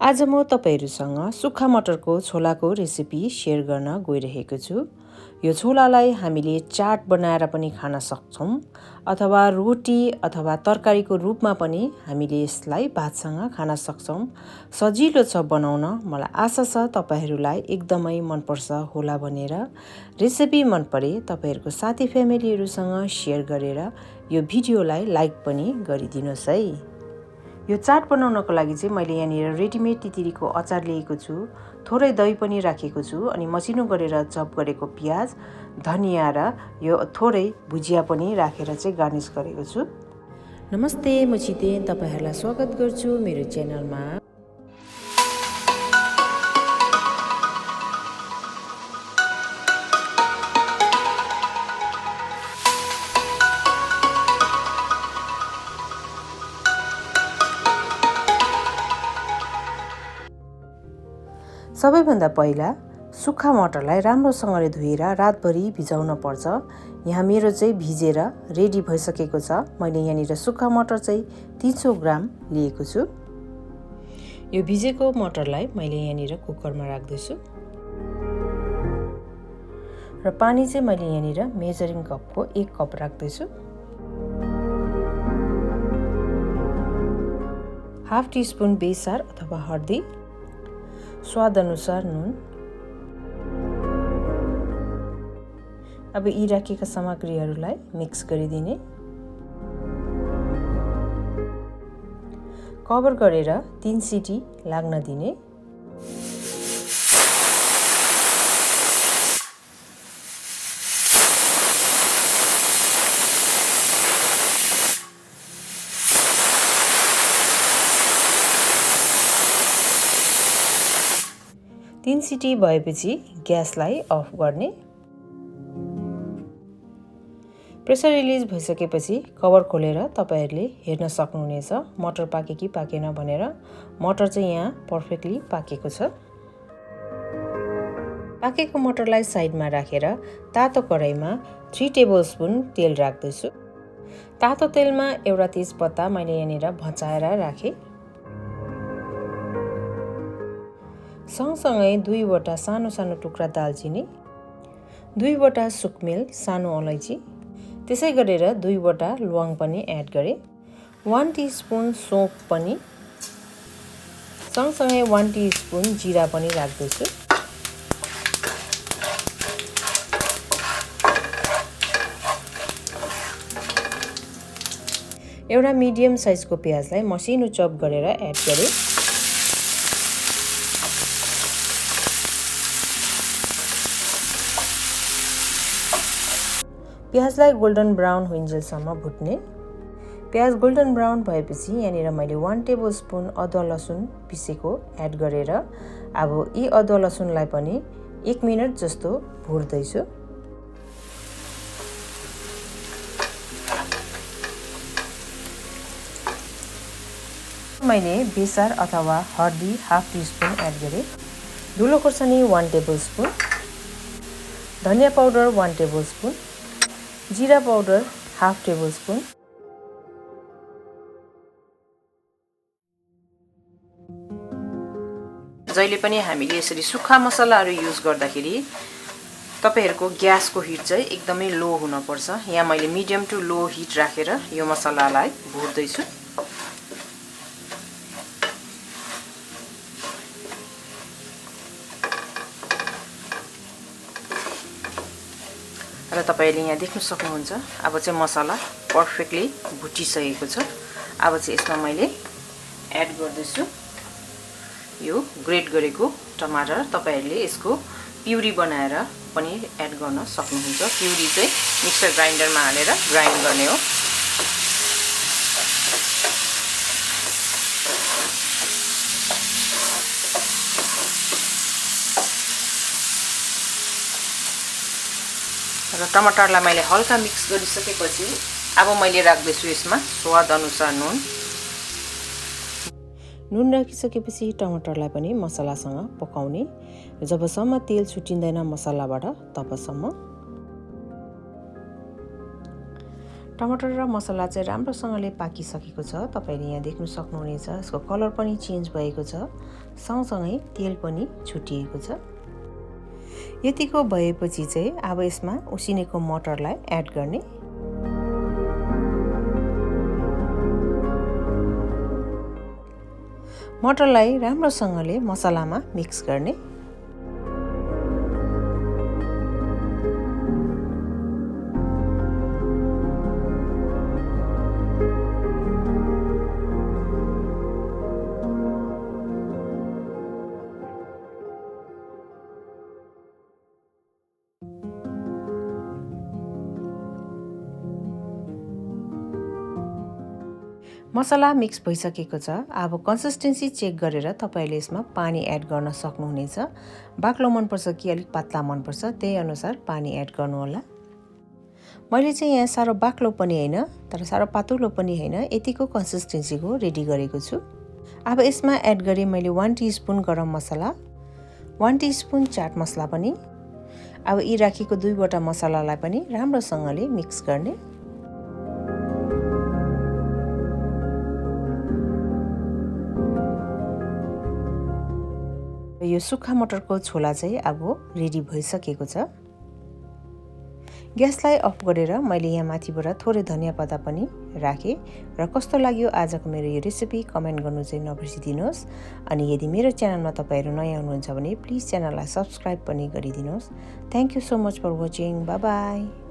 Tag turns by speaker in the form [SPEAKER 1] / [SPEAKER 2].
[SPEAKER 1] आज म तपाईहरुसँग सुक्खा मटरको छोलाको रेसिपी शेयर गर्न गइरहेको छु। यो छोलालाई हामीले चाट बनाएर पनि खान सक्छौं अथवा रोटी अथवा तरकारीको रूपमा पनि हामीले यसलाई भातसँग खान सक्छौं। सजिलो छ बनाउन। मलाई आशा छ तपाईहरुलाई एकदमै मन पर्छ होला भनेर। रेसिपी मन परे तपाईहरुको साथी फ्यामिलीहरुसँग शेयर गरेर यो भिडियोलाई लाइक पनि गरिदिनुस् है। यो चाट बनाउनको लागि चाहिँ मैले यहाँनिर रेडीमेड तितिरीको अचार लिएको छु। थोरै दही पनि राखेको छु अनि मसिनो गरेर चप गरेको प्याज, धनिया र यो थोरै भुजिया पनि राखेर चाहिँ गार्निश गरेको छु। नमस्ते, म छितेन तपाईहरुलाई स्वागत गर्छु मेरो च्यानलमा। सबैभन्दा पहिला सुक्खा मटरलाई राम्रोसँगले धोएर रातभरि भिजाउन पर्छ। यहाँ मेरो चाहिँ भिजेर रेडी भइसकेको छ। मैले यहाँनिर सुक्खा मटर चाहिँ 300 ग्राम लिएको छु। यो भिजेको मटरलाई मैले यहाँनिर कुकरमा राख्दैछु र पानी चाहिँ मैले यहाँनिर मेजरिङ कपको 1 कप राख्दैछु। हाफ टीस्पून बेसार अथवा हर्दी, स्वाद अनुसार नुन। अब यी राखेका सामग्रीहरूलाई मिक्स गरिदिने। कभर गरेर 3 सिटी लाग्न दिने। तीन सिटी भएपछि ग्यासलाई अफ गर्ने। प्रेसर रिलिज भइसकेपछि कभर खोलेर तपाईहरुले हेर्न सक्नुहुनेछ मटर पाके कि पाकेन भनेर। मटर चाहिँ यहाँ पर्फेक्टली पाकेको छ। पाकेको मटरलाई साइडमा राखेर तातो कराईमा 3 टेबलस्पुन तेल राख्दैछु। तातो तेलमा एउटा तेजपत्ता मैले यहाँनिर भचाएर राखे। सँगसँगै 2 वटा सानो सानो टुक्रा दालचिनी, 2 वटा सुकमेल सानो अलैँची, त्यसै गरेर 2 वटा ल्वाङ पनि एड गरे। 1 टीस्पुन सौंफ पनि, सँगसँगै 1 टीस्पुन जिरा पनि राख्दैछु। एउटा मिडियम साइजको प्याजलाई मसिनो चप गरेर एड गरे। प्याजलाई गोल्डन ब्राउन हुइन्जेलसम्म भुट्ने। प्याज गोल्डन ब्राउन भएपछि यहाँनिर मैले 1 टेबलस्पुन अदुवा लसुन पिसेको एड गरेर अब यी अदुवा लसुनलाई पनि 1 मिनेट जस्तो भुट्दैछु। मैले बेसार अथवा हर्दी हाफ टीस्पुन एड गरे। धुलो खोर्सानी 1 टेबलस्पुन, धनिया पाउडर 1 टेबलस्पुन, जीरा पाउडर हाफ टेबलस्पुन, जहिले पनि हामीले यसरी सुक्खा मसलाहरू युज गर्दाखेरि तपाईहरुको ग्यासको हिट चाहिँ एकदमै लो हुनुपर्छ। यहाँ मैले मिडियम टु लो हिट राखेर यो मसलालाई भुट्दै छु। र तपाईले यहाँ देख्न सक्नुहुन्छ अब चाहिँ मसला पर्फेक्टली भुटिसकेको छ। अब चाहिँ यसमा मैले एड गर्दैछु यो ग्रेट गरेको टमाटर। तपाईहरुले यसको प्युरी बनाएर पनि एड गर्न सक्नुहुन्छ। प्युरी चाहिँ मिक्सर ग्राइन्डरमा हालेर ग्राइन्ड गर्ने हो। र टमाटरलाई मैले हल्का मिक्स गरिसकेपछि अब मैले राख्दैछु यसमा स्वाद अनुसार नुन। नुन राखिसकेपछि टमाटरलाई पनि मसलासँग पकाउने। जबसम्म तेल छुटिँदैन मसलाबाट तबसम्म। टमाटर र मसला चाहिँ राम्रोसँगले पाकिसकेको छ। तपाईले यहाँ देख्न सक्नुहुनेछ यसको कलर पनि चेन्ज भएको छ। सँगसँगै तेल पनि छुटिएको छ। यतिको भएपछि चाहिँ अब यसमा उसिनेको मटरलाई एड गर्ने। मटरलाई राम्रोसँगले मसलामा मिक्स गर्ने। मसला मिक्स भइसकेको छ। अब कन्सिस्टेन्सी चेक गरेर तपाईले यसमा पानी एड गर्न सक्नुहुनेछ। बाक्लो मनपर्छ कि अलिक पातला मनपर्छ त्यही अनुसार पानी एड गर्नुहोला। मैले चाहिँ यहाँ साह्रो बाक्लो पनि हैन तर साह्रो पातलो पनि हैन, यतिको कन्सिस्टेन्सीको रेडी गरेको छु। अब यसमा एड गरे मैले 1 टीस्पुन गरम मसला, 1 टीस्पुन चाट मसला पनि। अब यी राखेको 2 वटा मसलालाई पनि राम्रोसँगले मिक्स गर्ने। यो सुक्खा मटरको छोला चाहिँ अब रेडी भइसकेको छ। ग्यासलाई अफ गरेर मैले यहाँ माथिबाट थोरै धनिया पत्ता पनि राखेँ र कस्तो लाग्यो आजको मेरो यो रेसिपी कमेन्ट गर्नु चाहिँ नबिर्सिदिनुहोस्। अनि यदि मेरो च्यानलमा तपाईहरु नयाँ हुनुहुन्छ भने प्लिज च्यानललाई सब्स्क्राइब पनि गरिदिनुहोस्। Thank you so much for watching. Bye by.